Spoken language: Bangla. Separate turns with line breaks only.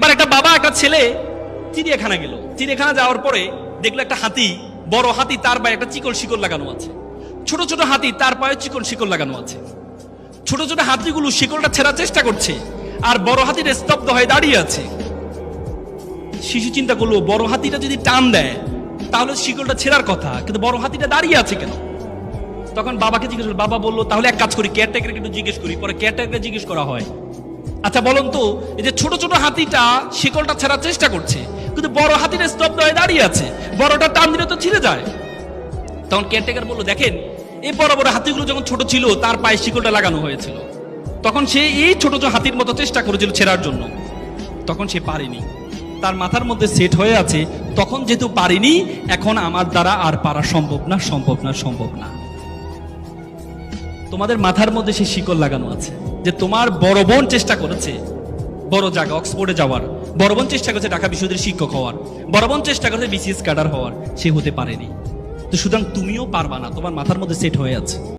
এবার একটা বাবা একটা ছেলে চিড়িয়াখানা গেল। চিড়িয়াখানা যাওয়ার পরে দেখলো একটা হাতি, বড় হাতি, তার পায়ে একটা চিকন শিকল লাগানো আছে। ছোট ছোট হাতি তার পায়ে চিকন শিকল লাগানো আছে। ছোট ছোট হাতিগুলো শিকলটা ছেড়ার চেষ্টা করছে, আর বড় হাতিটা স্তব্ধ হয়ে দাঁড়িয়ে আছে। শিশু চিন্তা করলো, বড় হাতিটা যদি টান দেয় তাহলে শিকলটা ছেড়ার কথা, কিন্তু বড় হাতিটা দাঁড়িয়ে আছে কেন? তখন বাবাকে জিজ্ঞেস করলো। বাবা বললো, তাহলে এক কাজ করি, কেয়ারটেকারকে একটু জিজ্ঞেস করি। পরে কেয়ারটেকারকে জিজ্ঞেস করা হয়, আচ্ছা বলুন তো, এই যে ছোট ছোট হাতিটা শিকলটা ছেড়ার চেষ্টা করছে, কিন্তু বড় হাতিটা স্তব্ধ হয়ে দাঁড়িয়ে আছে, বড়টা টান দিলে তো ছিঁড়ে যায়। তখন কেয়ারটেকার বললো, দেখেন, এই বড় বড় হাতিগুলো যখন ছোট ছিল তার পায়ে শিকলটা লাগানো হয়েছিল, তখন সে এই ছোট ছোট হাতির মতো চেষ্টা করেছিল ছেড়ার জন্য, তখন সে পারেনি। তার মাথার মধ্যে সেট হয়ে আছে, তখন যেহেতু পারিনি, এখন আমার দ্বারা আর পারা সম্ভব না, সম্ভব না, সম্ভব না। তোমাদের মাথার মধ্যে সেই শিকল লাগানো আছে যে তোমার বড় বোন চেষ্টা করেছে বড় জায়গা অক্সফোর্ডে যাওয়ার, বড় বোন চেষ্টা করেছে ঢাকা বিশ্ববিদ্যালয়ের শিক্ষক হওয়ার, বড় বোন চেষ্টা করেছে বিসিএস ক্যাডার হওয়ার, সে হতে পারেনি। তো সুতরাং তুমিও পারবা না, তোমার মাথার মধ্যে সেট হয়ে আছে।